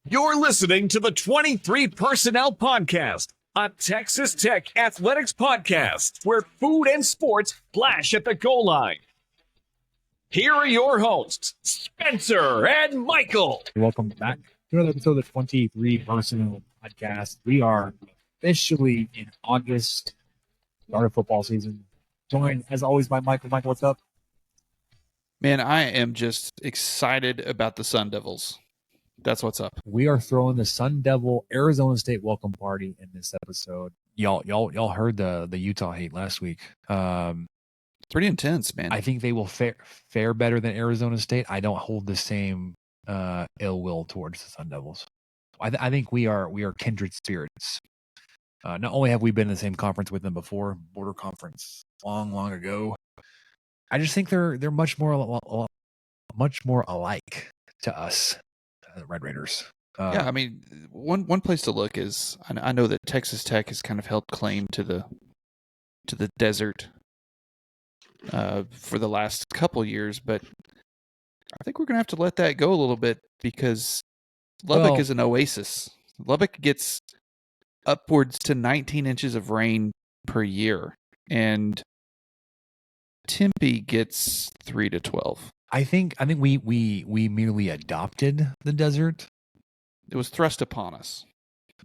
You're listening to the 23 Personnel Podcast, a Texas Tech athletics podcast where food and sports flash at the goal line. Here are your hosts, Spencer and Michael. Welcome back to another episode of the 23 Personnel Podcast. We are officially in August, start of football season. Joined, as always, by Michael. Michael, what's up? Man, I am just excited about the Sun Devils. That's what's up. We are throwing the Sun Devil Arizona State welcome party in this episode. Y'all heard the Utah hate last week. It's pretty intense, man. I think they will fare better than Arizona State. I don't hold the same ill will towards the Sun Devils. I think we are kindred spirits. Not only have we been in the same conference with them before, border conference, long ago. I just think they're much more alike to us, the Red Raiders. Yeah, I mean, one place to look is I know that Texas Tech has kind of held claim to the desert for the last couple years, but I think we're gonna have to let that go a little bit because Lubbock is an oasis. Lubbock gets upwards to 19 inches of rain per year, and Tempe gets 3 to 12. I think we merely adopted the desert. It was thrust upon us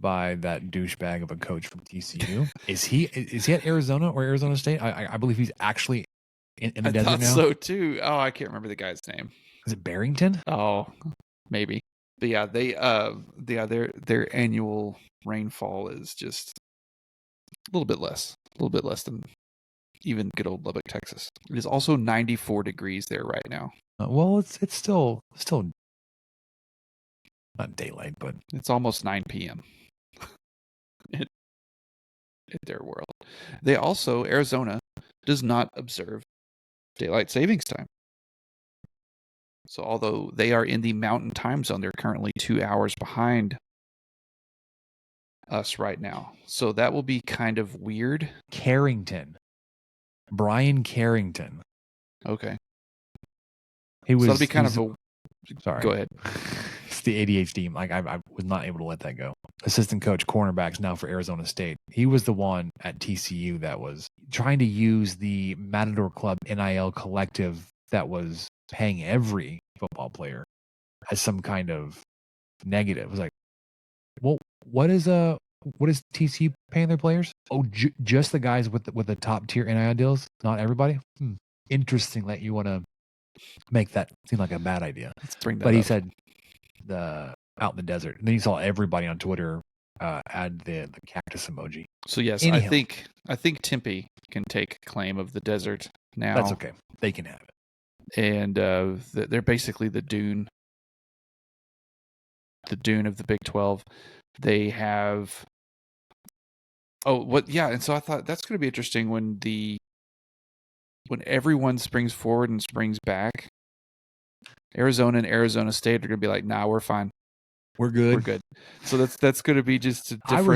by that douchebag of a coach from TCU. Is he at Arizona or Arizona State? I believe he's actually in the desert now. I thought so too. Oh, I can't remember the guy's name. Is it Barrington? Oh, maybe. But yeah, their annual rainfall is just a little bit less than even good old Lubbock, Texas. It is also 94 degrees there right now. Well, it's still not daylight, but it's almost 9 p.m. in their world. They also, Arizona does not observe daylight savings time. So although they are in the mountain time zone, they're currently 2 hours behind us right now. So that will be kind of weird. Brian Carrington. Okay. He was. So that'll be kind of a. Sorry. Go ahead. It's the ADHD. Like I was not able to let that go. Assistant coach, cornerbacks now for Arizona State. He was the one at TCU that was trying to use the Matador Club NIL collective that was paying every football player as some kind of negative. It was like, well, what is TCU paying their players? Oh, just the guys with the top tier NIL deals, not everybody. Interesting that you want to make that seem like a bad idea. Let's bring that but up. He said out in the desert. And then you saw everybody on Twitter add the cactus emoji. So yes, anyhow. I think Tempe can take claim of the desert now. That's okay. They can have it. And they're basically the dune of the Big 12. They have. Oh, what? Yeah, and so I thought that's going to be interesting when everyone springs forward and springs back. Arizona and Arizona State are going to be like, nah, we're fine. We're good. We're good. So that's going to be just a different. I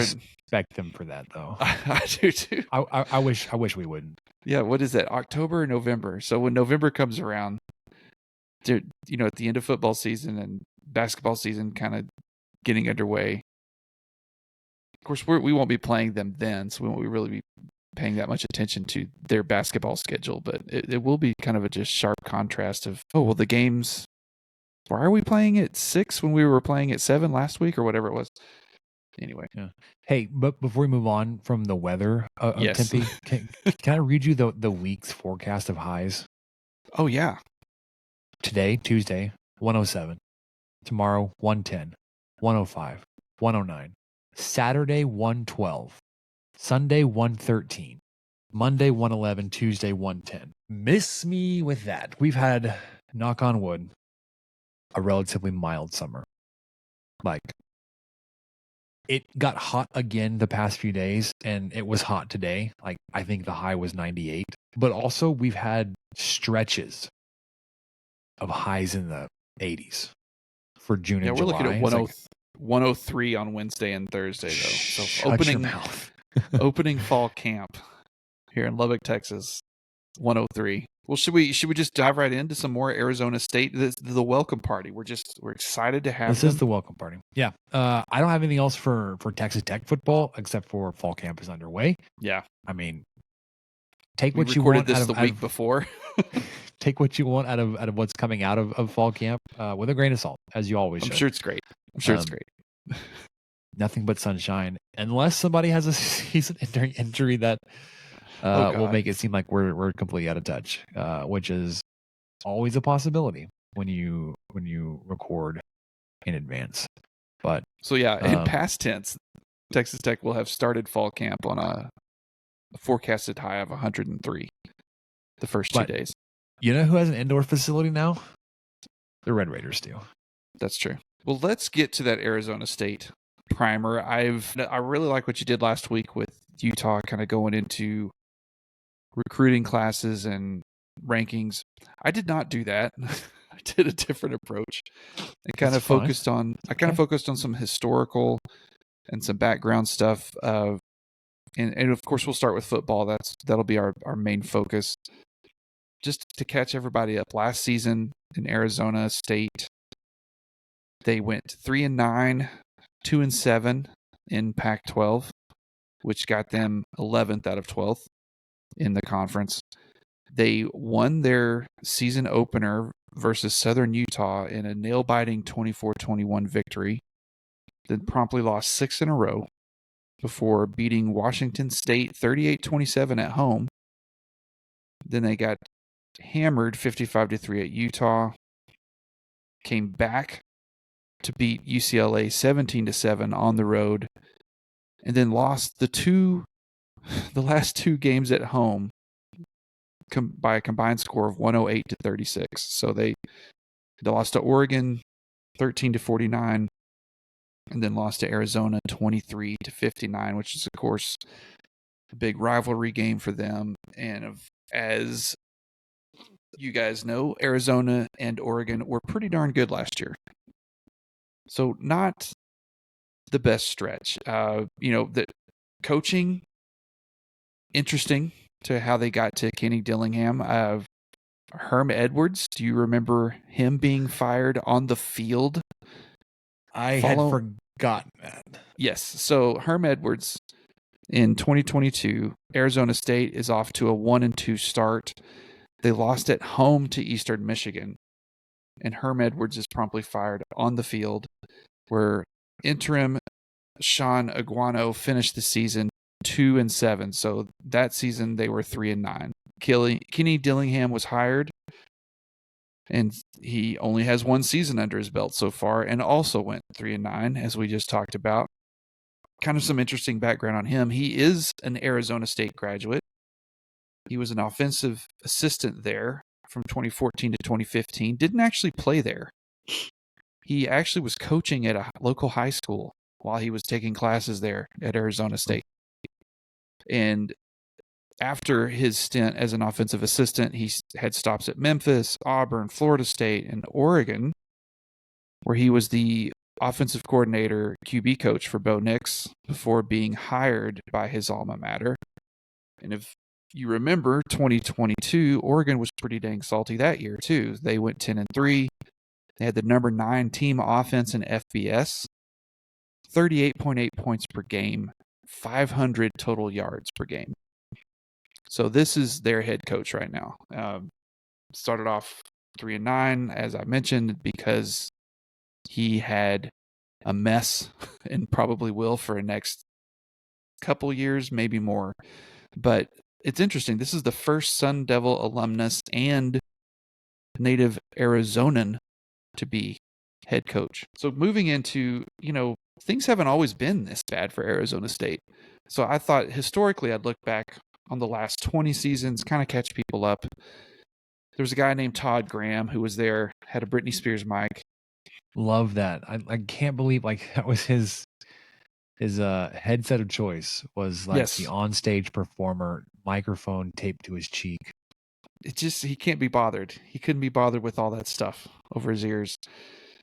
respect them for that, though. I do too. I wish we wouldn't. Yeah, what is that? October or November? So when November comes around, at the end of football season and basketball season kind of getting underway. Of course, we won't be playing them then, so we won't really be paying that much attention to their basketball schedule. But it will be kind of a just sharp contrast of, oh, well, the games. Why are we playing at 6 when we were playing at 7 last week or whatever it was? Anyway. Yeah. Hey, but before we move on from the weather of yes. Tempe, can I read you the week's forecast of highs? Oh, yeah. Today, Tuesday, 107. Tomorrow, 110. 105. 109. Saturday, 112. Sunday, 113. Monday, 111. Tuesday, 110. Miss me with that. We've had, knock on wood, a relatively mild summer. Like, it got hot again the past few days, and it was hot today. Like, I think the high was 98. But also, we've had stretches of highs in the 80s for June and July. Yeah, we're looking at 103 on Wednesday and Thursday, though. So Shut your mouth. opening fall camp here in Lubbock, Texas, 103. Well, should we just dive right into some more Arizona State? The welcome party. We're excited to have This them. is the welcome party. Yeah. I don't have anything else for Texas Tech football except for fall camp is underway. Yeah. I mean, take We what you recorded want this out the of, week before. take what you want out of what's coming out of fall camp with a grain of salt, as you always I'm should. sure it's great. I'm sure it's great. Nothing but sunshine, unless somebody has a season injury that will make it seem like we're completely out of touch, which is always a possibility when you record in advance. But so yeah, in past tense, Texas Tech will have started fall camp on a forecasted high of 103 the first 2 days. You know who has an indoor facility now? The Red Raiders do. That's true. Well, let's get to that Arizona State primer. I really like what you did last week with Utah, kind of going into recruiting classes and rankings. I did not do that. I did a different approach. I kind of focused on some historical and some background stuff. And of course we'll start with football. That'll be our main focus. Just to catch everybody up, last season in Arizona State, they went 3-9, 2-7 in Pac-12, which got them 11th out of 12th in the conference. They won their season opener versus Southern Utah in a nail-biting 24-21 victory, then promptly lost 6 in a row before beating Washington State 38-27 at home. Then they got hammered 55-3 at Utah, came back to beat UCLA 17-7 on the road, and then lost the last two games at home by a combined score of 108-36. So they lost to Oregon 13-49, and then lost to Arizona 23-59, which is of course a big rivalry game for them. And as you guys know, Arizona and Oregon were pretty darn good last year. So not the best stretch. The coaching, interesting to how they got to Kenny Dillingham. Herm Edwards, do you remember him being fired on the field? I had forgotten that. Yes. So Herm Edwards in 2022, Arizona State is off to a 1-2 start. They lost at home to Eastern Michigan, and Herm Edwards is promptly fired on the field, where interim Sean Aguano finished the season 2-7. So that season they were 3-9. Kenny Dillingham was hired, and he only has one season under his belt so far, and also went 3-9, as we just talked about. Kind of some interesting background on him. He is an Arizona State graduate. He was an offensive assistant there from 2014 to 2015. Didn't actually play there. He actually was coaching at a local high school while he was taking classes there at Arizona State. And after his stint as an offensive assistant, he had stops at Memphis, Auburn, Florida State, and Oregon, where he was the offensive coordinator, QB coach for Bo Nix before being hired by his alma mater. And if you remember, 2022, Oregon was pretty dang salty that year too. They went 10-3. They had the number 9 team offense in FBS, 38.8 points per game, 500 total yards per game. So this is their head coach right now. Started off 3-9, as I mentioned, because he had a mess and probably will for the next couple years, maybe more. But it's interesting. This is the first Sun Devil alumnus and native Arizonan to be head coach. So moving into, things haven't always been this bad for Arizona State. So I thought historically I'd look back on the last 20 seasons, kind of catch people up. There was a guy named Todd Graham who was there, had a Britney Spears mic. Love that. I can't believe that was his headset of choice was the onstage performer, microphone taped to his cheek. He can't be bothered. He couldn't be bothered with all that stuff over his ears.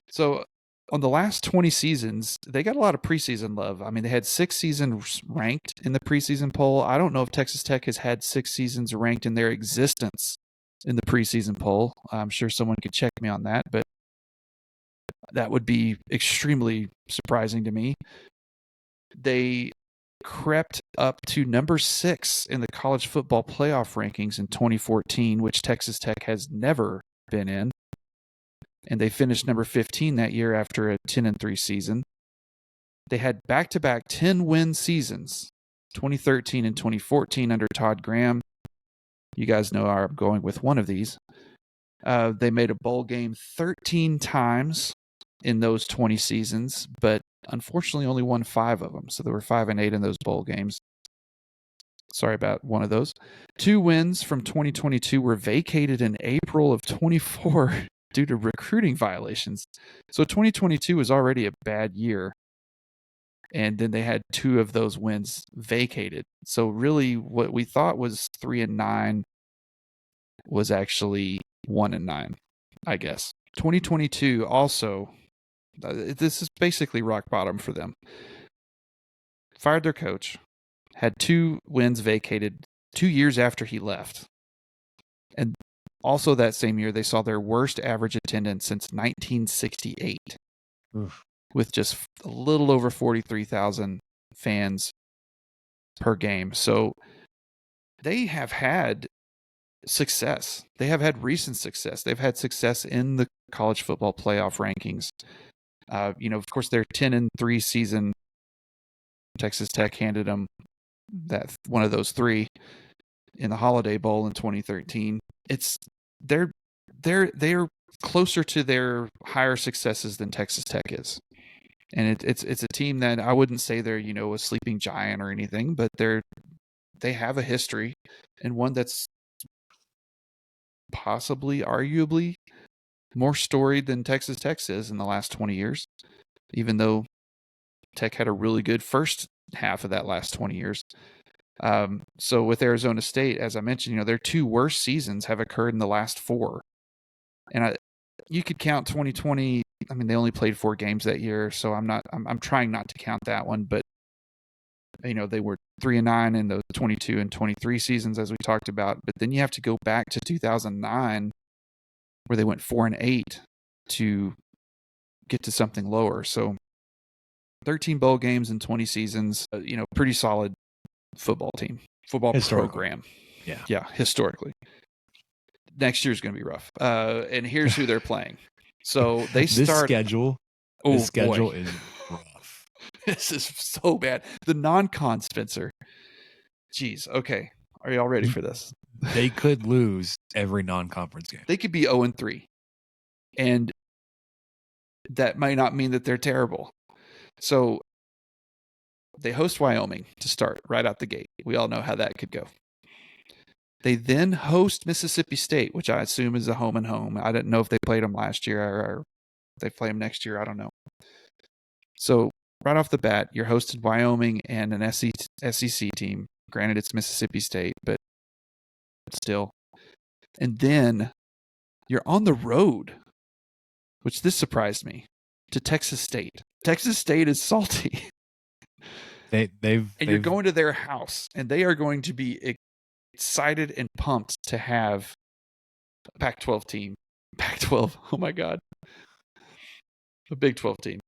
So on the last 20 seasons, they got a lot of preseason love. I mean, they had 6 seasons ranked in the preseason poll. I don't know if Texas Tech has had 6 seasons ranked in their existence in the preseason poll. I'm sure someone could check me on that, but that would be extremely surprising to me. They crept up to number 6 in the college football playoff rankings in 2014, which Texas Tech has never been in. And they finished number 15 that year after a 10-3 season. They had back-to-back 10-win seasons, 2013 and 2014 under Todd Graham. You guys know I'm going with one of these. They made a bowl game 13 times in those 20 seasons, but unfortunately only won 5 of them. So there were 5-8 in those bowl games. Sorry about one of those. 2 wins from 2022 were vacated in April of 24 due to recruiting violations. So 2022 was already a bad year. And then they had 2 of those wins vacated. So really what we thought was 3-9 was actually 1-9, I guess. 2022 also, this is basically rock bottom for them. Fired their coach, had 2 wins vacated 2 years after he left. And also that same year, they saw their worst average attendance since 1968. Oof. With just a little over 43,000 fans per game. So they have had success. They have had recent success. They've had success in the college football playoff rankings. Of course, their 10-3 season, Texas Tech handed them that one of those 3 in the Holiday Bowl in 2013. They're closer to their higher successes than Texas Tech is. And it's a team that I wouldn't say they're, a sleeping giant or anything, but they have a history, and one that's possibly, arguably, more storied than Texas Tech is in the last 20 years, even though Tech had a really good first half of that last 20 years. So with Arizona State, as I mentioned, their 2 worst seasons have occurred in the last 4. And you could count 2020. I mean, they only played 4 games that year, so I'm trying not to count that one, but they were 3-9 in those 22 and 23 seasons, as we talked about. But then you have to go back to 2009, where they went 4-8 to get to something lower. So 13 bowl games in 20 seasons, pretty solid football team, football program. Yeah, historically. Next year's going to be rough. And here's who they're playing. So they start. This schedule is rough. This is so bad. The non-con, Spencer. Jeez. Okay. Are y'all ready for this? They could lose every non-conference game. They could be 0-3. And that might not mean that they're terrible. So they host Wyoming to start right out the gate. We all know how that could go. They then host Mississippi State, which I assume is a home and home. I didn't know if they played them last year or they play them next year. I don't know. So right off the bat, you're hosted Wyoming and an SEC team. Granted, it's Mississippi State, but still. And then you're on the road, which this surprised me, to Texas State. Texas State is salty. You're going to their house, and they are going to be excited and pumped to have a Pac-12 team. Pac-12, oh my God. A Big 12 team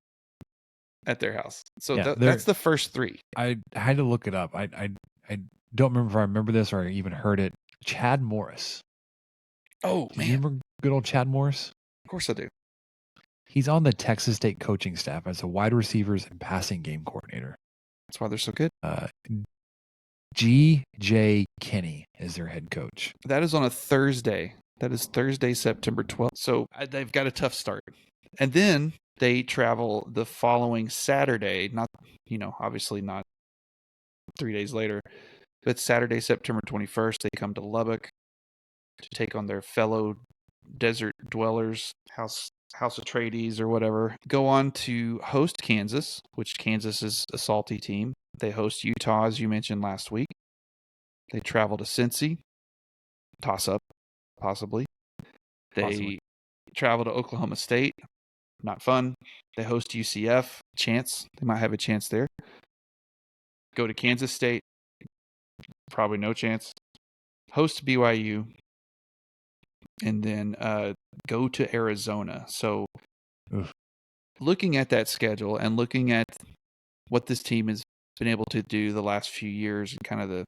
at their house. So that's the first 3. I had to look it up. I don't remember if I remember this or I even heard it. Chad Morris. Oh, man. You remember good old Chad Morris? Of course I do. He's on the Texas State coaching staff as a wide receivers and passing game coordinator. That's why they're so good. G.J. Kinney is their head coach. That is on a Thursday. That is Thursday, September 12th. So they've got a tough start. And then they travel the following Saturday, obviously not 3 days later, but Saturday, September 21st, they come to Lubbock to take on their fellow desert dwellers, House Atreides or whatever. Go on to host Kansas, which Kansas is a salty team. They host Utah, as you mentioned last week. They travel to Cincy. Toss up, possibly. They travel to Oklahoma State. Not fun. They host UCF. Chance. They might have a chance there. Go to Kansas State. Probably no chance. Host BYU. and then go to Arizona. So Oof. looking at that schedule and looking at what this team has been able to do the last few years and kind of the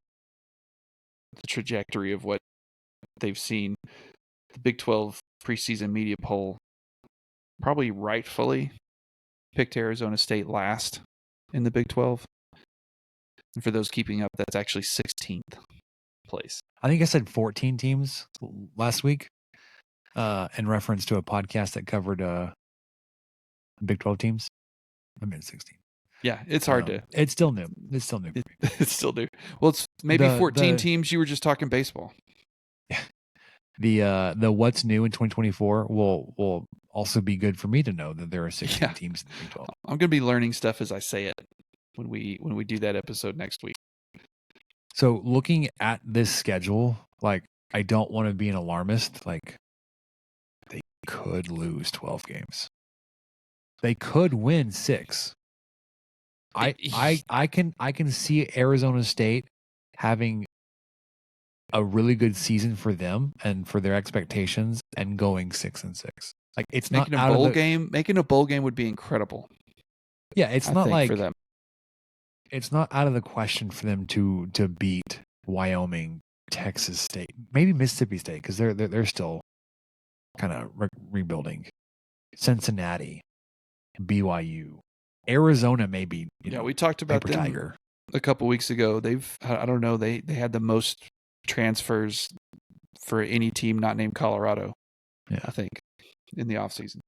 trajectory of what they've seen, the Big 12 preseason media poll probably rightfully picked Arizona State last in the Big 12. And for those keeping up, that's actually 16th place. I think I said 14 teams last week in reference to a podcast that covered Big 12 teams. I meant 16. Yeah, it's hard to. It's still new. It's still new. It's still new. Well, it's maybe 14 teams. You were just talking baseball. The what's new in 2024 will also be good for me to know that there are 16 teams in the Big 12. I'm going to be learning stuff as I say it when we do that episode next week. So looking at this schedule, like I don't want to be an alarmist. Like they could lose 12 games. They could win 6. I can see Arizona State having a really good season for them and for their expectations and going 6-6. Like it's making not a bowl game. Making a bowl game would be incredible. Yeah, it's not like for them. It's not out of the question for them to beat Wyoming, Texas State, maybe Mississippi State because they're still kind of rebuilding. Cincinnati, BYU, Arizona, maybe. We talked about them Tiger a couple weeks ago. I don't know. They had the most transfers for any team not named Colorado. Yeah, I think in the offseason.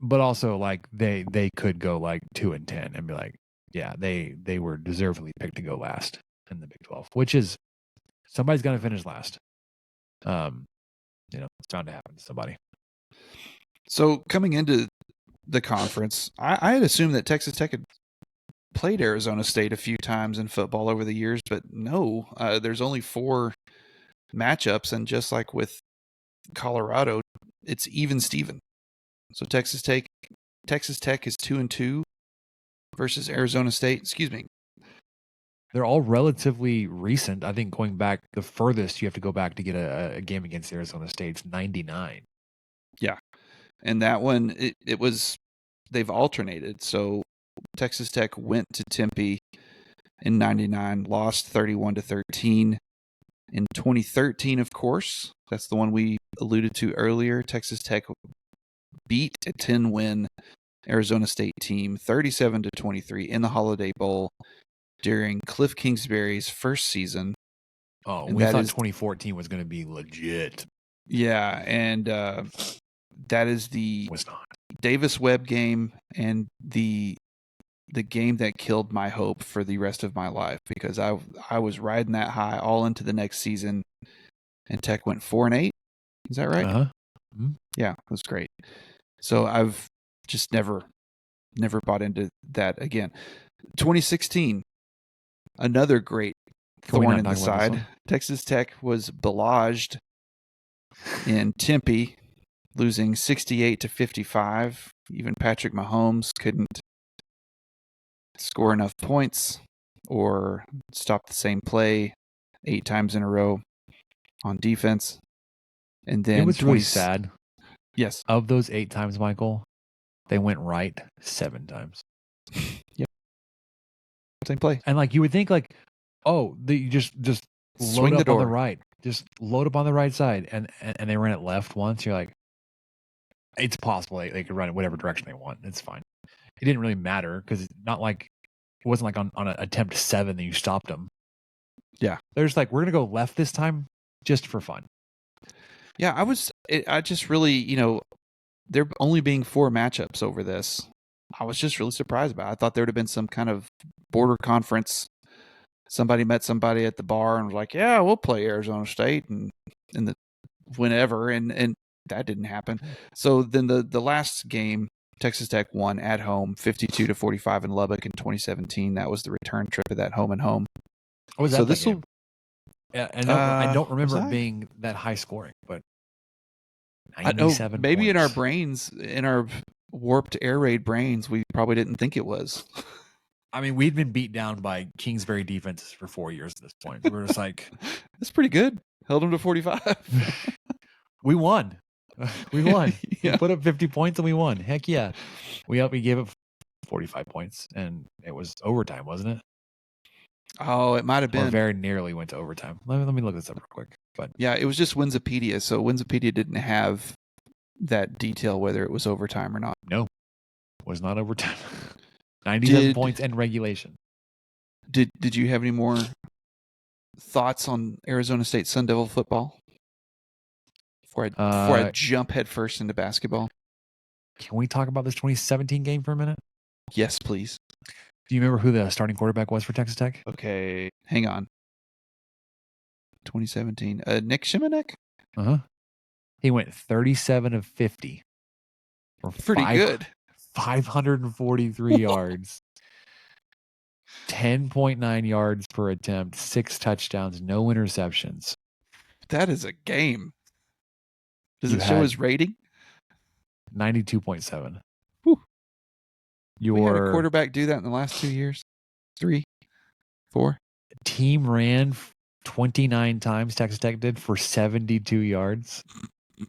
But also, like they could go like 2-10 and be like, yeah, they were deservedly picked to go last in the Big 12, which is somebody's going to finish last. It's bound to happen to somebody. So coming into the conference, I had assumed that Texas Tech had played Arizona State a few times in football over the years, but no, there's only 4 matchups, and just like with Colorado, it's even Steven. So Texas Tech is 2-2 versus Arizona State. Excuse me. They're all relatively recent. I think going back the furthest you have to go back to get a game against Arizona State's 99. Yeah. And that one, it was, they've alternated. So Texas Tech went to Tempe in 99, lost 31-13. In 2013, of course, that's the one we alluded to earlier. Texas Tech beat a 10-win Arizona State team 37-23 in the Holiday Bowl during Cliff Kingsbury's first season. Oh, we thought 2014 was going to be legit. Yeah, and that is the was not Davis Webb game and the game that killed my hope for the rest of my life, because I was riding that high all into the next season, and Tech went 4-8. Is that right? Uh-huh. Mm-hmm. Yeah, it was great. So I've just never bought into that again. 2016, another great thorn in the side. Texas Tech was bellaged in Tempe, losing 68-55. Even Patrick Mahomes couldn't score enough points or stop the same play 8 times in a row on defense. And then it was really sad. Yes. Of those 8 times, Michael, they went right 7 times. Yep. Same play. And like you would think, like, oh, you just swing load the up door on the right, just load up on the right side, and they ran it left once. You're like, it's possible they could run it whatever direction they want. It's fine. It didn't really matter because it's not like it wasn't like on an attempt 7 that you stopped them. Yeah, they're just like, we're gonna go left this time just for fun. Yeah, I just really, there only being 4 matchups over this, I was just really surprised about it. I thought there would have been some kind of border conference. Somebody met somebody at the bar and was like, yeah, we'll play Arizona State and whenever, and that didn't happen. So then the last game, Texas Tech won at home 52-45 in Lubbock in 2017. That was the return trip of that home and home. Oh, was that so that this game? will. Yeah, I don't remember it being that high scoring, but 97 maybe points. in our brains, in our warped air raid brains, we probably didn't think it was. I mean, we'd been beat down by Kingsbury defenses for 4 years at this point. We were just like, that's pretty good. Held them to 45. We won. We won. Yeah. We put up 50 points and we won. Heck yeah. We gave it 45 points and it was overtime, wasn't it? Oh, it might have Or been. very nearly went to overtime. Let me look this up real quick. But Yeah, it was just Winsipedia. So Winsipedia didn't have that detail whether it was overtime or not. no, was not overtime. 97 Did- points and regulation. Did you have any more thoughts on Arizona State Sun Devil football before I jump headfirst into basketball? Can we talk about this 2017 game for a minute? Yes, please. Do you remember who the starting quarterback was for Texas Tech? Okay, hang on. 2017. Nick Shimanek? Uh-huh. He went 37 of 50. For Pretty good. 543 yards. 10.9 yards per attempt, 6 touchdowns, no interceptions. That is a game. Does You it show had- his rating? 92.7. Whew. We had a Your quarterback do that in the last 2 years. 3, 4. team ran 29 times, Texas Tech did, for 72 yards,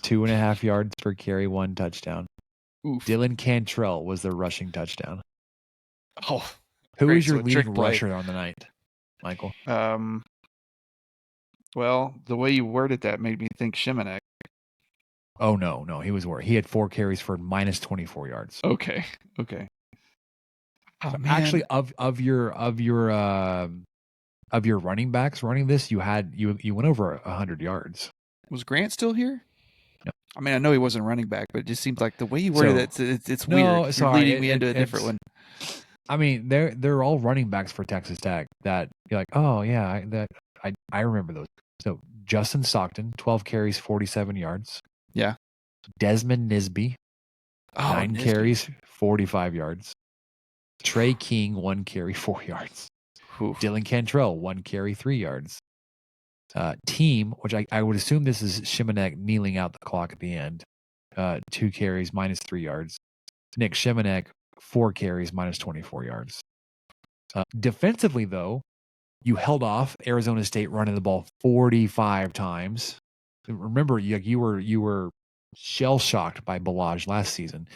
2.5 yards per carry, 1 touchdown. Oof. Dylan Cantrell was their rushing touchdown. Oh, Who Great, was your so a trick leading play. rusher on the night, Michael? well, the way you worded that made me think Shimanek. Oh, no, he was worse. He had 4 carries for minus 24 yards. Okay. Oh, So man. actually, of your running backs running this, you went over 100 yards. Was Grant still here? No. I mean, I know he wasn't running back, but it just seems like the way you worded So- it, it's No, weird. You're sorry, leading me into a different one. I mean, they're all running backs for Texas Tech that you're like, oh yeah, I remember those. So Justin Stockton, 12 carries, 47 yards. Yeah. Desmond Nisby, 9 Nisby. carries, 45 yards. Trey King, 1 carry, 4 yards. Oof. Dylan Cantrell, 1 carry, 3 yards. Team, which I would assume this is Shimanek kneeling out the clock at the end. 2 carries, minus 3 yards. Nick Shimanek, 4 carries, minus 24 yards. Defensively, though, you held off Arizona State running the ball 45 times. Remember, you were shell shocked by Balaj last season.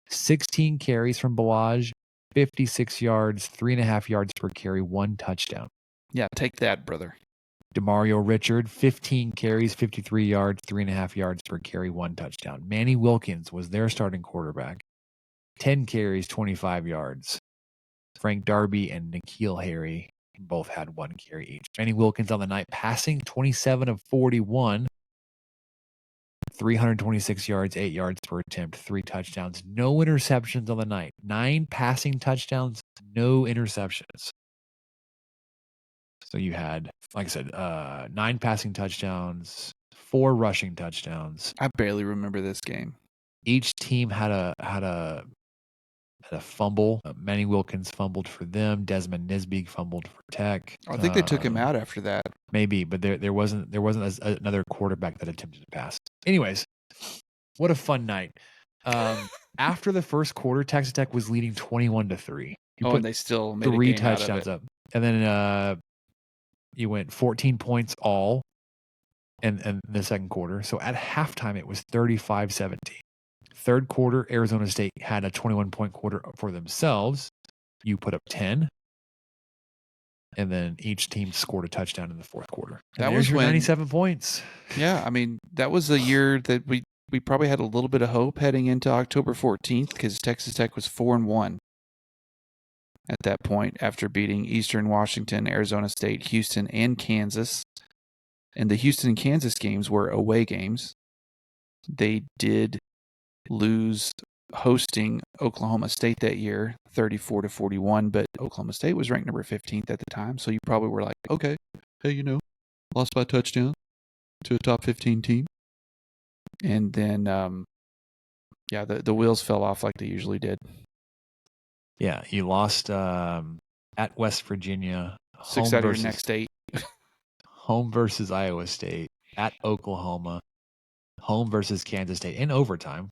16 carries from Balaj, 56 yards, 3.5 yards per carry, 1 touchdown. Yeah, take that, brother. Demario Richard, 15 carries, 53 yards, 3.5 yards per carry, 1 touchdown. Manny Wilkins was their starting quarterback. 10 carries, 25 yards. Frank Darby and N'Keal Harry both had 1 carry each. Manny Wilkins on the night passing 27 of 41, 326 yards, 8 yards per attempt, 3 touchdowns, no interceptions on the night. 9 passing touchdowns, no interceptions. So you had, like I said, 9 passing touchdowns, 4 rushing touchdowns. I barely remember this game. Each team had a fumble. Manny Wilkins fumbled for them. Desmond Nisby fumbled for Tech. I think they took him out after that. Maybe, but there wasn't another quarterback that attempted to pass. Anyways, what a fun night. After the first quarter, Texas Tech was leading 21-3. You put And they still made 3 a game out of touchdowns it. up, and then you went 14 points all, in the second quarter. So at halftime, it was 35-17. Third quarter, Arizona State had a 21-point quarter for themselves. You put up 10. And then each team scored a touchdown in the fourth quarter. And That there's was your when- 97 points. Yeah, I mean, that was a year that we probably had a little bit of hope heading into October 14th because Texas Tech was 4-1 at that point after beating Eastern Washington, Arizona State, Houston, and Kansas. And the Houston and Kansas games were away games. They did lose hosting Oklahoma State that year, 34-41, but Oklahoma State was ranked number 15th at the time, so you probably were like, okay, hey, lost by a touchdown to a top 15 team. And then, the wheels fell off like they usually did. Yeah, you lost at West Virginia. 6 out of your next 8. Home versus Iowa State. At Oklahoma. Home versus Kansas State in overtime.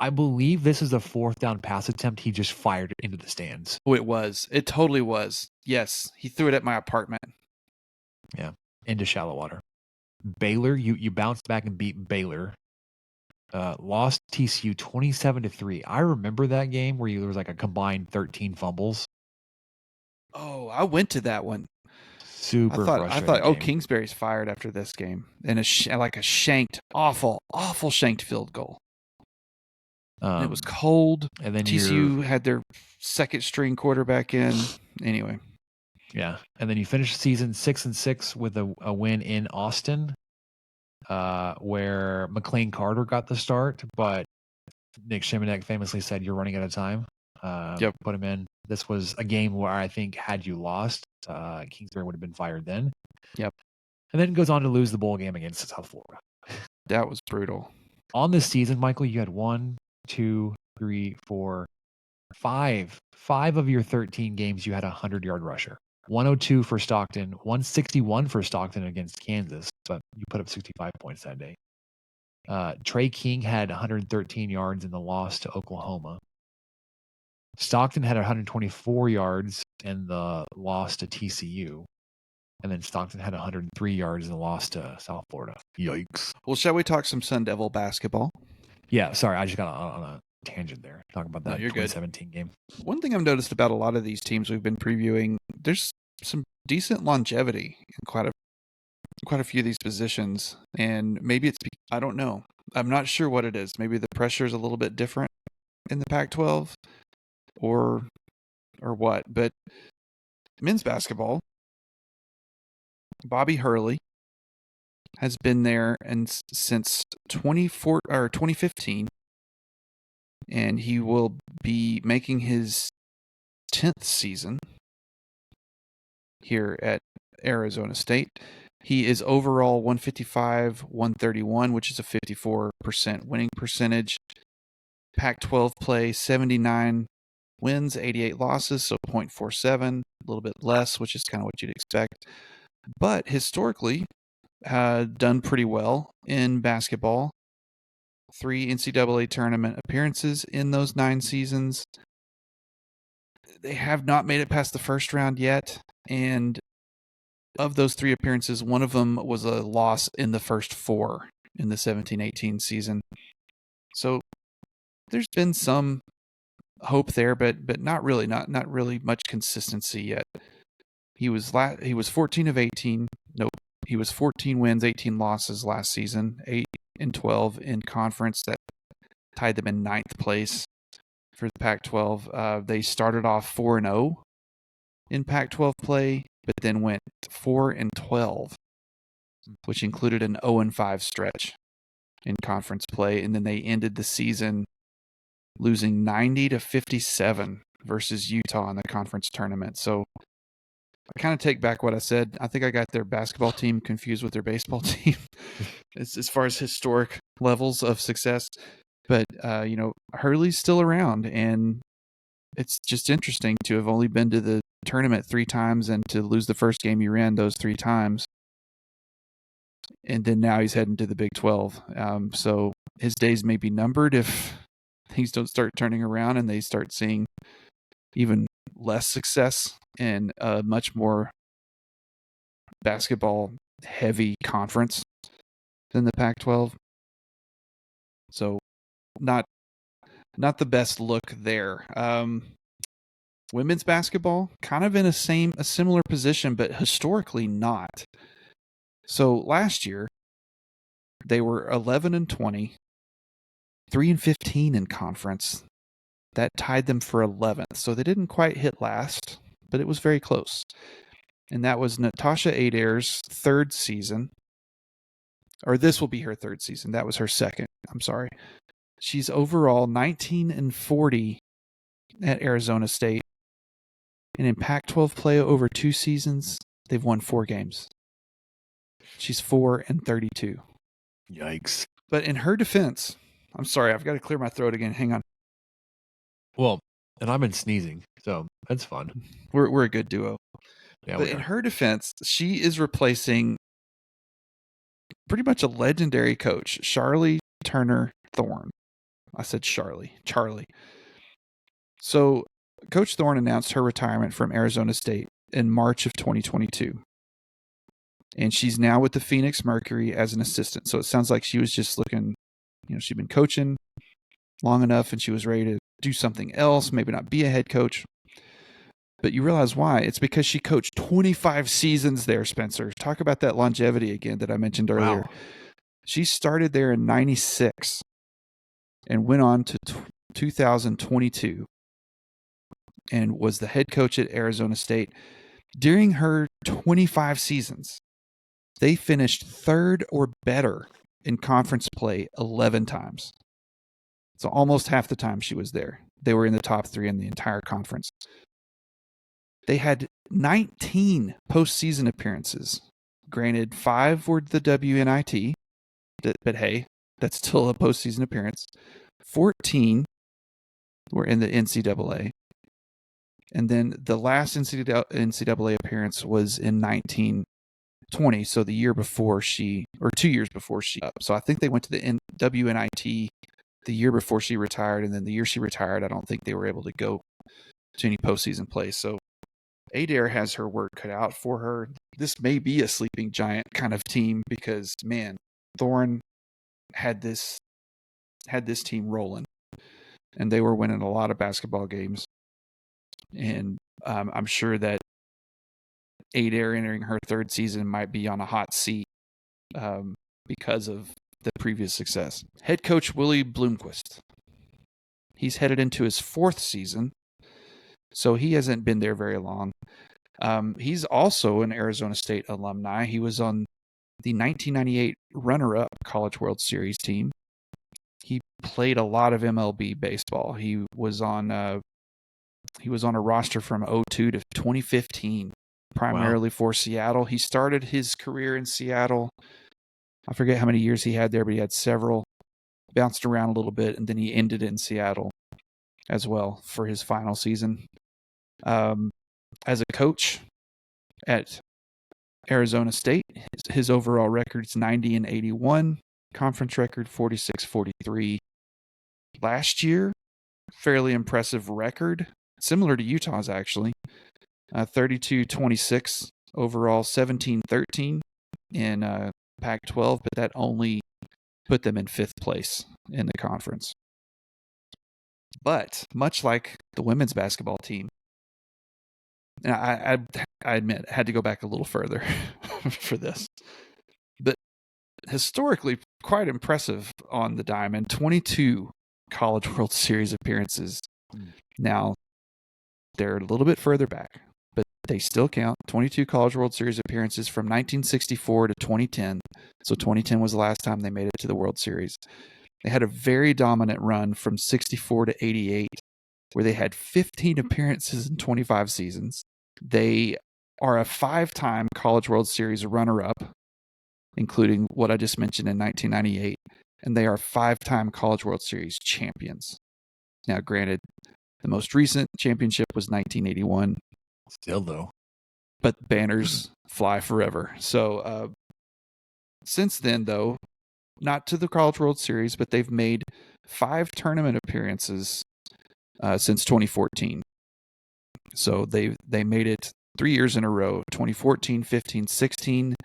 I believe this is a 4th down pass attempt. He just fired it into the stands. Oh, it was. It totally was. Yes, he threw it at my apartment. Into shallow water. Baylor, you bounced back and beat Baylor lost TCU 27-3. I remember that game where there was like a combined 13 fumbles. Oh, I went to that one. Super I frustrating. thought, oh, game. Kingsbury's fired after this game, and like a shanked, awful shanked field goal. And it was cold. And then TCU had their second string quarterback in. Anyway. Yeah. And then you finish the season 6-6 with a win in Austin, where McLean Carter got the start, but Nick Shimonek famously said, "You're running out of time." Yep. Put him in. This was a game where I think had you lost, Kingsbury would have been fired then. Yep. And then goes on to lose the bowl game against South Florida. That was brutal. On this season, Michael, you had 1, 2, 3, 4, 5. 5 of your 13 games, you had a 100-yard rusher. 102 for Stockton, 161 for Stockton against Kansas, but you put up 65 points that day. Trey King had 113 yards in the loss to Oklahoma. Stockton had 124 yards in the loss to TCU. And then Stockton had 103 yards in the loss to South Florida. Yikes. Well, shall we talk some Sun Devil basketball? Yeah, sorry, I just got on a tangent there. Talking about that 2017 game. One thing I've noticed about a lot of these teams we've been previewing, there's some decent longevity in quite a few of these positions, and maybe it's, I don't know. I'm not sure what it is. Maybe the pressure is a little bit different in the Pac-12 or what. But men's basketball, Bobby Hurley has been there and since 2015, and he will be making his 10th season here at Arizona State. He is overall 155, 131, which is a 54% winning percentage. Pac-12 play, 79 wins, 88 losses, so 0.47, a little bit less, which is kind of what you'd expect. But historically, done pretty well in basketball. 3 NCAA tournament appearances in those 9 seasons. They have not made it past the first round yet, and of those 3 appearances, one of them was a loss in the first 4 in the 17-18 season. So there's been some hope there, but not really, not really much consistency yet. He was 14 of 18. Nope, he was 14 wins, 18 losses last season, 8-12 in conference. That tied them in 9th place for the Pac-12. They started off 4-0 in Pac-12 play, but then went 4-12, which included an 0-5 stretch in conference play, and then they ended the season losing 90-57 versus Utah in the conference tournament. So I kind of take back what I said. I think I got their basketball team confused with their baseball team as far as historic levels of success. But, Hurley's still around, and it's just interesting to have only been to the tournament 3 times and to lose the first game you ran those 3 times. And then now he's heading to the Big 12. So his days may be numbered if things don't start turning around and they start seeing even less success in a much more basketball heavy conference than the Pac-12. So not the best look there. Women's basketball kind of in a similar position, but historically not. So last year they were 11-20, 3-15 in conference. That tied them for 11th. So they didn't quite hit last, but it was very close. And that was Natasha Adair's 3rd season. Or this will be her 3rd season. That was her 2nd. I'm sorry. She's overall 19-40 at Arizona State. And in Pac-12 play over 2 seasons, they've won 4 games. She's 4-32. Yikes. But in her defense, I'm sorry, I've got to clear my throat again. Hang on. Well, and I've been sneezing, so that's fun. We're a good duo. Yeah, but in her defense, she is replacing pretty much a legendary coach, Charlie Turner Thorne. I said Charlie. So Coach Thorne announced her retirement from Arizona State in March of 2022. And she's now with the Phoenix Mercury as an assistant. So it sounds like she was just looking she'd been coaching long enough and she was ready to do something else, maybe not be a head coach. But you realize why. It's because she coached 25 seasons there, Spencer. Talk about that longevity again that I mentioned earlier. Wow. She started there in 96 and went on to 2022 and was the head coach at Arizona State. During her 25 seasons, they finished third or better in conference play 11 times. So almost half the time she was there, they were in the top 3 in the entire conference. They had 19 postseason appearances. Granted, 5 were the WNIT, but hey, that's still a postseason appearance. 14 were in the NCAA. And then the last NCAA appearance was in 1920, so the year before or 2 years before she. So I think they went to the WNIT the year before she retired, and then the year she retired, I don't think they were able to go to any postseason play. So Adair has her work cut out for her. This may be a sleeping giant kind of team because, man, Thorne had this team rolling, and they were winning a lot of basketball games. And I'm sure that Adair entering her 3rd season might be on a hot seat because of the previous success. Head coach Willie Bloomquist. He's headed into his 4th season, so he hasn't been there very long. He's also an Arizona State alumni. He was on the 1998 runner-up College World Series team. He played a lot of MLB baseball. He was on a roster from 2002 to 2015, primarily for Seattle. He started his career in Seattle. I forget how many years he had there, but he had several. Bounced around a little bit, and then he ended in Seattle as well for his final season. As a coach at Arizona State, his overall record is 90-81, conference record 46-43. Last year, fairly impressive record, similar to Utah's actually, 32-26 overall, 17-13 in Pac-12, but that only put them in 5th place in the conference. But much like the women's basketball team, and I admit, I had to go back a little further for this. But historically, quite impressive on the diamond. 22 College World Series appearances. Now, they're a little bit further back, but they still count. 22 College World Series appearances from 1964 to 2010. So 2010 was the last time they made it to the World Series. They had a very dominant run from 64 to 88, where they had 15 appearances in 25 seasons. They are a 5-time College World Series runner-up, including what I just mentioned in 1998, and they are 5-time College World Series champions. Now, granted, the most recent championship was 1981. Still, though. But banners fly forever. So, since then, though, not to the College World Series, but they've made 5 tournament appearances since 2014. So they made it 3 years in a row, 2014, 15, 16,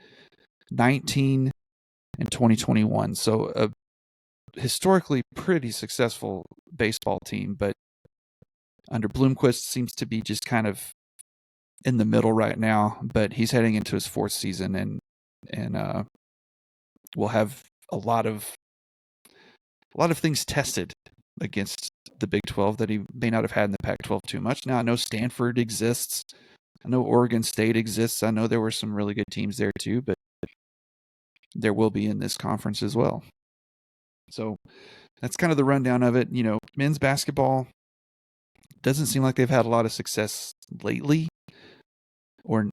19, and 2021. So a historically pretty successful baseball team, but under Bloomquist seems to be just kind of in the middle right now, but he's heading into his 4th season and will have a lot of things tested against the Big 12 that he may not have had in the Pac-12 too much. Now, I know Stanford exists. I know Oregon State exists. I know there were some really good teams there too, but there will be in this conference as well. So that's kind of the rundown of it. Men's basketball doesn't seem like they've had a lot of success lately or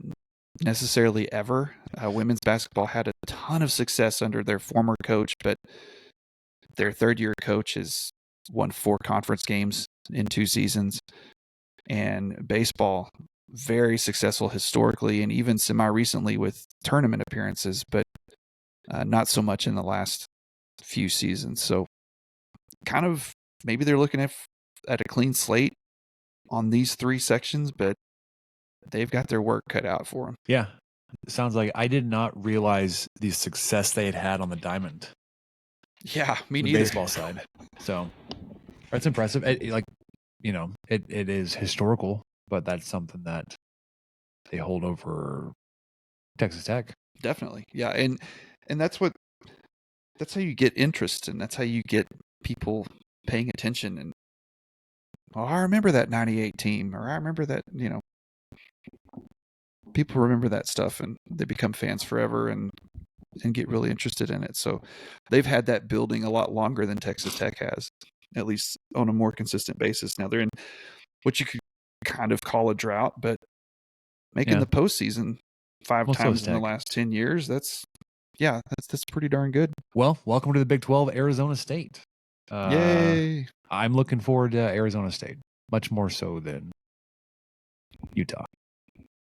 necessarily ever. Women's basketball had a ton of success under their former coach, but their 3rd-year coach has won 4 conference games in 2 seasons. And baseball, very successful historically and even semi-recently with tournament appearances, but not so much in the last few seasons. So kind of maybe they're looking at a clean slate on these 3 sections, but they've got their work cut out for them. Yeah. It sounds like I did not realize the success they had on the diamond. Yeah, me the neither. baseball side. So that's impressive. It is historical, but that's something that they hold over Texas Tech. Definitely. Yeah. And that's how you get interest, and that's how you get people paying attention. And, oh, I remember that 98 team, or I remember that, people remember that stuff and they become fans forever and get really interested in it. So they've had that building a lot longer than Texas Tech has, at least on a more consistent basis. Now they're in what you could kind of call a drought, but making the postseason five Well, so times is in the Tech. last 10 years, that's pretty darn good. Well, welcome to the Big 12, Arizona State. Yay. I'm looking forward to Arizona State, much more so than Utah.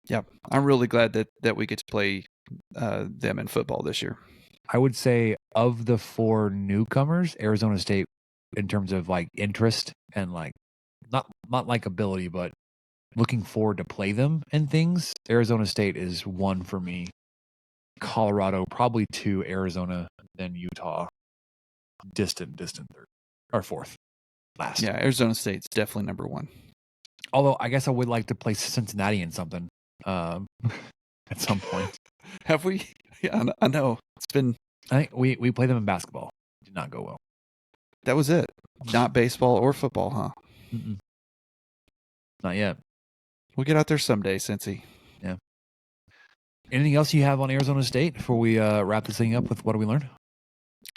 Yeah, I'm really glad that we get to play them in football this year. I would say of the 4 newcomers, Arizona State, in terms of like interest and like not like ability, but looking forward to play them and things, Arizona State is 1 for me. Colorado, probably 2, Arizona, then Utah. Distant third or fourth, last. Yeah, Arizona State's definitely number 1. Although I guess I would like to play Cincinnati in something at some point. Have we? Yeah, I know. It's been. I think we played them in basketball. Did not go well. That was it. Not baseball or football, huh? Mm-mm. Not yet. We'll get out there someday, Cincy. Yeah. Anything else you have on Arizona State before we wrap this thing up with what do we learn?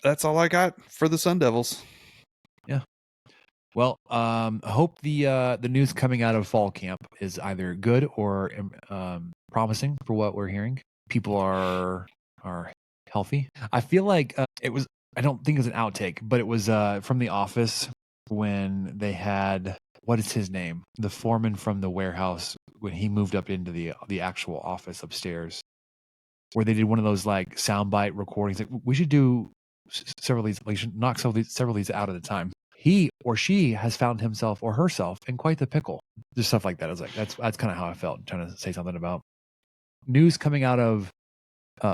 That's all I got for the Sun Devils. Yeah. Well, I hope the news coming out of fall camp is either good or promising for what we're hearing. People are healthy. I feel like it was. I don't think it was an outtake, but it was from The Office when they had what is his name, the foreman from the warehouse when he moved up into the actual office upstairs, where they did one of those like soundbite recordings. Like we should do several of these. We should knock several of these out at a time. He or she has found himself or herself in quite the pickle. Just stuff like that. I was like, that's kind of how I felt. Trying to say something about news coming out of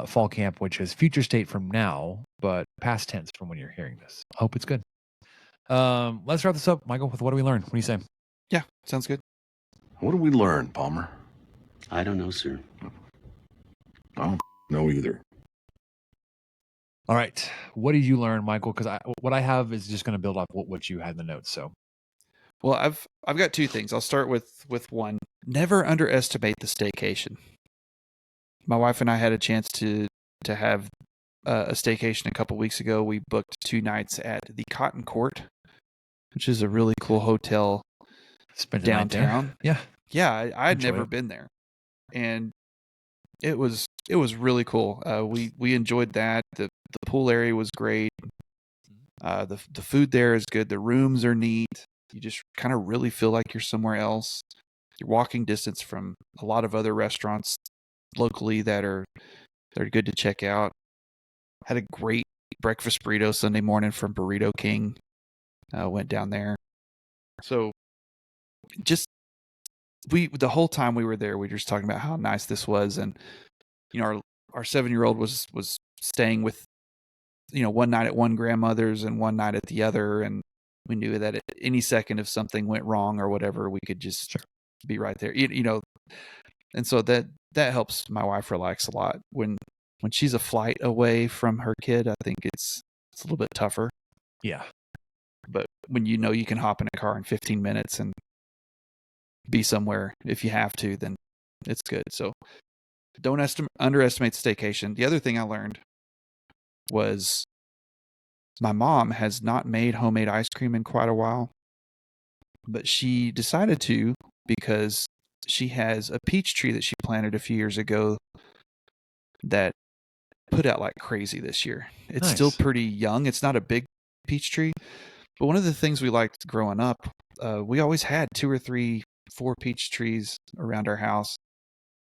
fall camp, which is future state from now, but past tense from when you're hearing this. I hope it's good. Let's wrap this up, Michael, with what do we learn? What do you say? Yeah, sounds good. What do we learn, Palmer? I don't know, sir. I don't know either. All right. What did you learn, Michael? Because what I have is just going to build off what you had in the notes. So, well, I've got 2 things. I'll start with one. Never underestimate the staycation. My wife and I had a chance to have a staycation a couple weeks ago. We booked 2 nights at the Cotton Court, which is a really cool hotel downtown. Yeah. Yeah, I'd never been there, and it was really cool. We enjoyed that. The pool area was great. The food there is good. The rooms are neat. You just kind of really feel like you're somewhere else. You're walking distance from a lot of other restaurants locally that are good to check out. Had a great breakfast burrito Sunday morning from Burrito King. Went down there. So just the whole time we were there, we were just talking about how nice this was, and our 7-year-old was staying with one night at one grandmother's and one night at the other, and we knew that at any second if something went wrong or whatever, we could just be right there. And so that helps my wife relax a lot when she's a flight away from her kid. I think it's a little bit tougher. Yeah. But when you can hop in a car in 15 minutes and be somewhere if you have to, then it's good. So don't underestimate the staycation. The other thing I learned was my mom has not made homemade ice cream in quite a while, but she decided to because she has a peach tree that she planted a few years ago that put out like crazy this year. It's still pretty young. It's not a big peach tree, but one of the things we liked growing up, we always had 2 or 3, 4 peach trees around our house.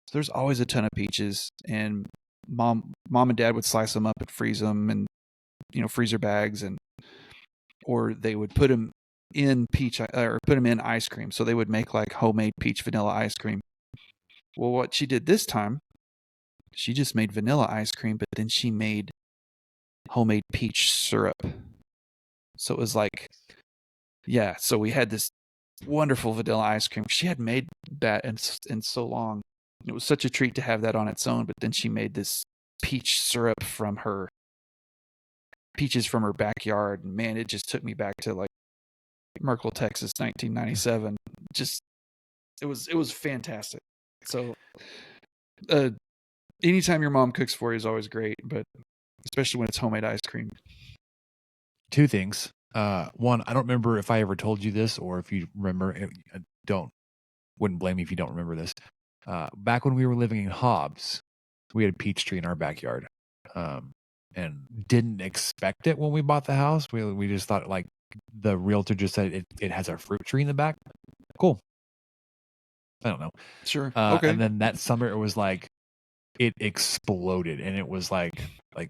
So there's always a ton of peaches, and mom and dad would slice them up and freeze them and freezer bags, or they would put them in in ice cream. So they would make like homemade peach vanilla ice cream. Well, what she did this time, she just made vanilla ice cream, but then she made homemade peach syrup. So it was like, yeah. So we had this wonderful vanilla ice cream. She had made that in so long. It was such a treat to have that on its own. But then she made this peach syrup from her peaches from her backyard. And man, it just took me back to like Merkel, Texas, 1997. Just it was fantastic. So anytime your mom cooks for you is always great, but especially when it's homemade ice cream. Two things. One, I don't remember if I ever told you this or if you remember. Wouldn't blame me if you don't remember this. Back when we were living in Hobbs, we had a peach tree in our backyard, and didn't expect it when we bought the house. We just thought, like, the realtor just said it has a fruit tree in the back. Cool. I don't know. Sure. Okay. And then that summer, it was like it exploded, and it was like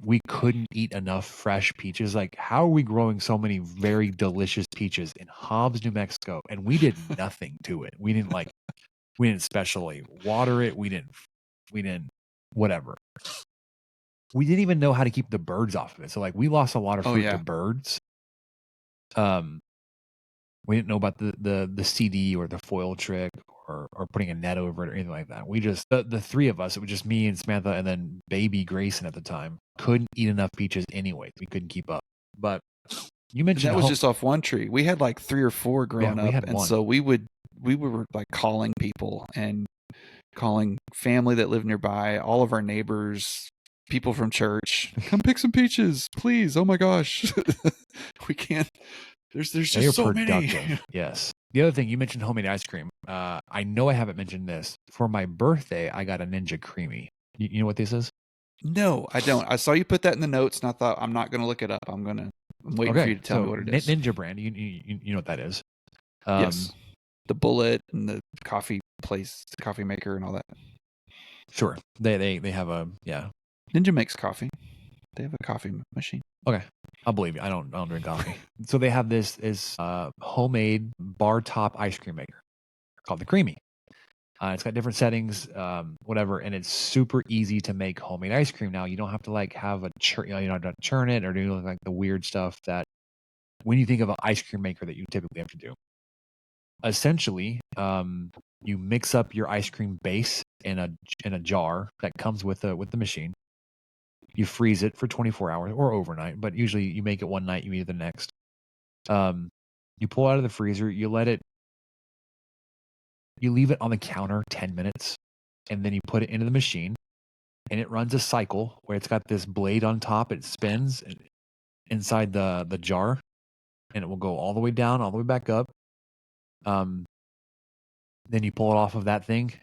we couldn't eat enough fresh peaches. Like, how are we growing so many very delicious peaches in Hobbs, New Mexico, and we did nothing to it? We didn't specially water it. We didn't whatever. We didn't even know how to keep the birds off of it. So like we lost a lot of fruit to birds. We didn't know about the CD or the foil trick or putting a net over it or anything like that. We just the three of us, it was just me and Samantha and then baby Grayson at the time, couldn't eat enough peaches anyway. We couldn't keep up. But you mentioned that was just off one tree. We had like 3 or 4 growing up, and so we were like calling people and calling family that lived nearby, all of our neighbors, people from church, come pick some peaches, please. Oh my gosh. We can't. There's just so many. Yes. The other thing, you mentioned homemade ice cream. I know I haven't mentioned this. For my birthday, I got a Ninja Creamy. You know what this is? No, I don't. I saw you put that in the notes, and I thought, I'm not going to look it up. I'm waiting for you to tell me what it is. Ninja brand. You know what that is? Yes. The bullet and the coffee maker and all that. Sure. They have a Ninja makes coffee. They have a coffee machine. Okay, I'll believe you. I don't drink coffee. So they have this homemade bar top ice cream maker called the Creamy. It's got different settings, whatever, and it's super easy to make homemade ice cream. Now you don't have to like have a you don't have to churn it or do like the weird stuff that when you think of an ice cream maker that you typically have to do. Essentially, you mix up your ice cream base in a jar that comes with the machine. You freeze it for 24 hours or overnight, but usually you make it one night, you eat it the next. You pull it out of the freezer, you leave it on the counter 10 minutes, and then you put it into the machine, and it runs a cycle where it's got this blade on top. It spins inside the jar, and it will go all the way down, all the way back up. Then you pull it off of that thing.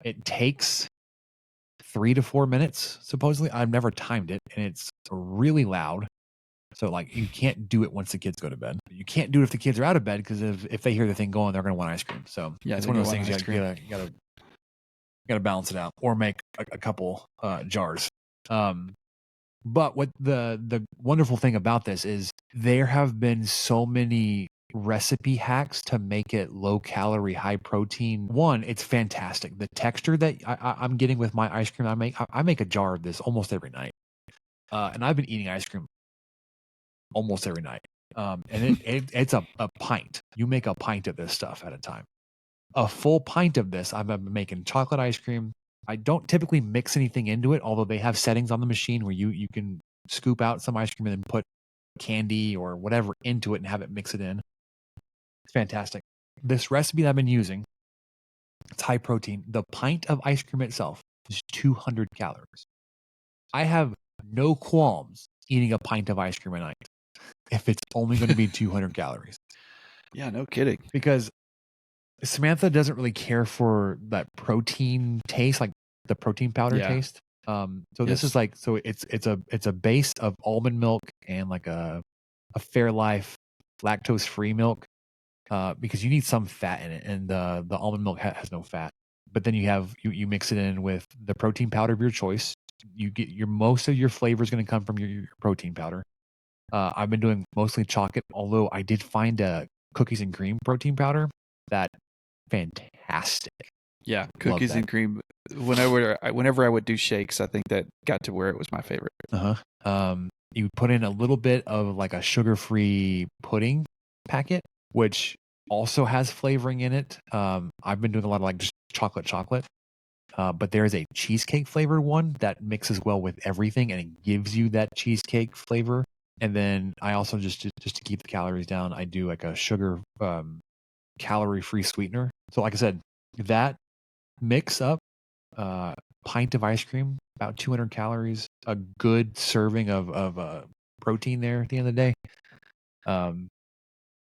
It takes 3 to 4 minutes, supposedly. I've never timed it, and it's really loud. So like you can't do it once the kids go to bed. You can't do it if the kids are out of bed, because if they hear the thing going, they're going to want ice cream. So yeah, it's one of those things you gotta balance it out, or make a couple jars. But what the wonderful thing about this is there have been so many recipe hacks to make it low calorie, high protein. One, it's fantastic. The texture that I'm getting with my ice cream, I make a jar of this almost every night, and I've been eating ice cream almost every night. And it's a pint. You make a pint of this stuff at a time. A full pint of this, I've been making chocolate ice cream. I don't typically mix anything into it, although they have settings on the machine where you can scoop out some ice cream and then put candy or whatever into it and have it mix it in. It's fantastic. This recipe that I've been using, it's high protein. The pint of ice cream itself is 200 calories. I have no qualms eating a pint of ice cream a night if it's only going to be 200 calories. Yeah, no kidding. Because Samantha doesn't really care for that protein taste, like the protein powder taste. This is like, so it's a base of almond milk and like a Fairlife lactose-free milk. Because you need some fat in it, and the almond milk has no fat. But then you mix it in with the protein powder of your choice. You get most of your flavor is going to come from your protein powder. I've been doing mostly chocolate, although I did find a cookies and cream protein powder that fantastic. Yeah, cookies and cream. Whenever I would do shakes, I think that got to where it was my favorite. you put in a little bit of like a sugar-free pudding packet, which also has flavoring in it. I've been doing a lot of like just chocolate. But there is a cheesecake flavored one that mixes well with everything and it gives you that cheesecake flavor. And then I also just to keep the calories down, I do like a sugar calorie free sweetener. So like I said, that mix up pint of ice cream, about 200 calories, a good serving of protein there at the end of the day.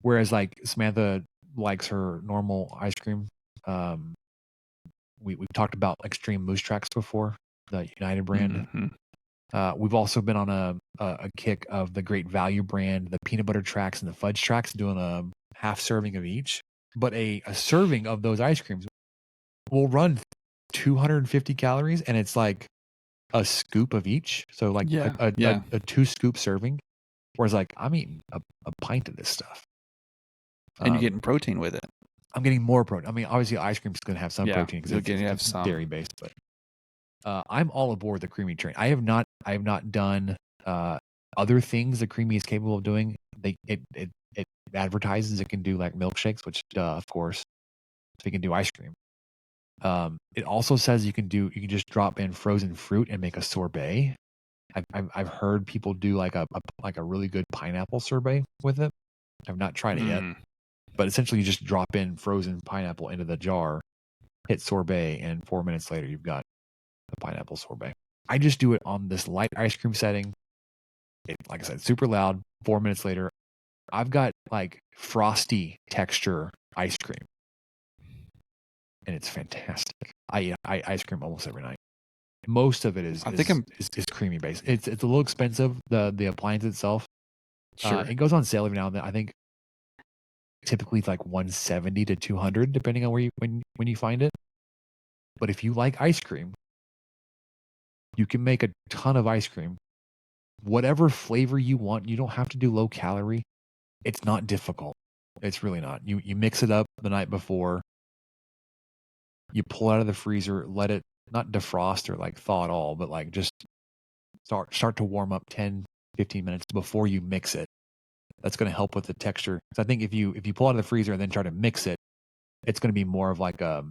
Whereas like Samantha likes her normal ice cream. We've talked about Extreme Moose Tracks before, the United brand. Mm-hmm. We've also been on a kick of the Great Value brand, the peanut butter tracks and the fudge tracks, doing a half serving of each. But a serving of those ice creams will run 250 calories, and it's like a scoop of each. So like a 2-scoop serving. Whereas like I'm eating a pint of this stuff. And you're getting protein with it. I'm getting more protein. I mean, obviously, ice cream is going to have some protein because it's dairy based. But I'm all aboard the creamy train. I have not done other things the creamy is capable of doing. It advertises it can do like milkshakes, which of course, so you can do ice cream. It also says you can just drop in frozen fruit and make a sorbet. I've heard people do like a really good pineapple sorbet with it. I've not tried it yet. But essentially, you just drop in frozen pineapple into the jar, hit sorbet, and 4 minutes later, you've got a pineapple sorbet. I just do it on this light ice cream setting. Like I said, super loud. 4 minutes later, I've got like frosty texture ice cream. And it's fantastic. I eat ice cream almost every night. Most of it is creamy based. It's a little expensive, the appliance itself. Sure. It goes on sale every now and then. I think typically it's like 170 to 200 depending on when you find it. But if you like ice cream, you can make a ton of ice cream, whatever flavor you want. You don't have to do low calorie. It's not difficult. It's really not. You mix it up the night before, you pull it out of the freezer, let it not defrost or like thaw at all, but like just start to warm up 10-15 minutes before you mix it. That's going to help with the texture. So I think if you pull out of the freezer and then try to mix it, it's going to be more of like a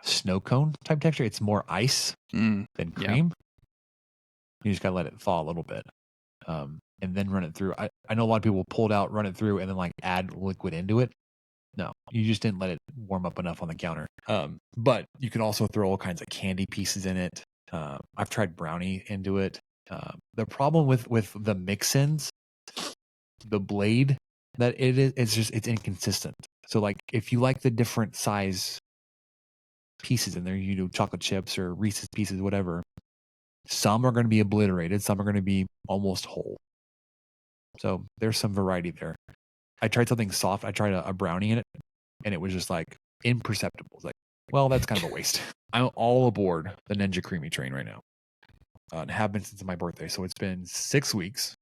snow cone type texture. It's more ice than cream. You just got to let it thaw a little bit, and then run it through. I know a lot of people pull it out, run it through, and then like add liquid into it. No, you just didn't let it warm up enough on the counter. But you can also throw all kinds of candy pieces in it. I've tried brownie into it. The problem with the mix-ins, the blade that it's inconsistent. So like if you like the different size pieces in there, you do chocolate chips or Reese's pieces, whatever. Some are going to be obliterated. Some are going to be almost whole. So there's some variety there. I tried something soft. I tried a brownie in it, and it was just like imperceptible. It's like, well, that's kind of a waste. I'm all aboard the Ninja Creamy train right now. And have been since my birthday. So it's been 6 weeks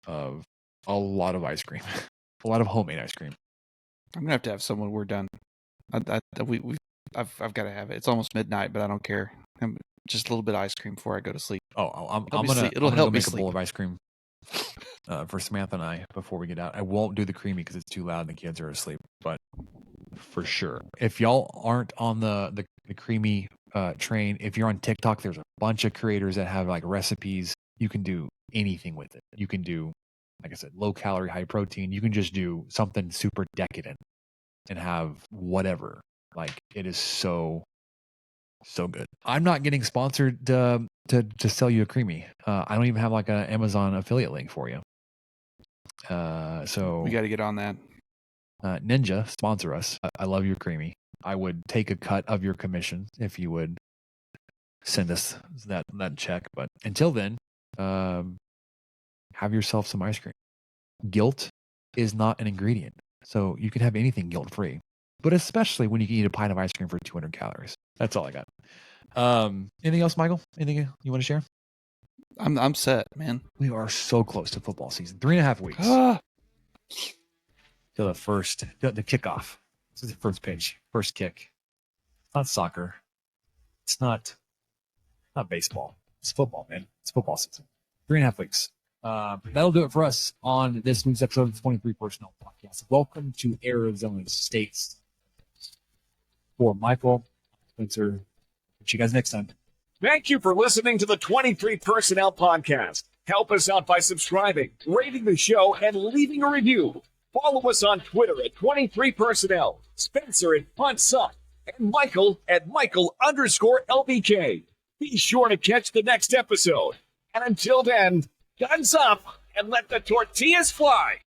of a lot of ice cream, a lot of homemade ice cream. I'm gonna have to have some when we're done. I've got to have it. It's almost midnight, but I don't care. Just a little bit of ice cream before I go to sleep. I'm It'll gonna help me make a sleep. bowl of ice cream for Samantha and I before we get out. I won't do the creamy because it's too loud and the kids are asleep. But for sure, if y'all aren't on the creamy train, if you're on TikTok, there's a bunch of creators that have like recipes. You can do anything with it. You can do, like I said, low calorie, high protein. You can just do something super decadent and have whatever. Like it is so good. I'm not getting sponsored to sell you a creamy. I don't even have like an Amazon affiliate link for you. So we got to get on that. Ninja, sponsor us. I love your creamy. I would take a cut of your commission if you would send us that check. But until then, have yourself some ice cream. Guilt is not an ingredient, so you can have anything guilt-free. But especially when you can eat a pint of ice cream for 200 calories. That's all I got. Anything else, Michael? Anything you want to share? I'm set, man. We are so close to football season. 3.5 weeks. To the kickoff. This is the first pitch, first kick. It's not soccer. It's not baseball. It's football, man. It's football season. 3.5 weeks. That'll do it for us on this week's episode of the 23 Personnel Podcast. Welcome to Arizona State. For Michael, Spencer, catch you guys next time. Thank you for listening to the 23 Personnel Podcast. Help us out by subscribing, rating the show, and leaving a review. Follow us on Twitter at 23 Personnel, Spencer at Puntsuck, and Michael at Michael_LBK. Be sure to catch the next episode. And until then, guns up and let the tortillas fly.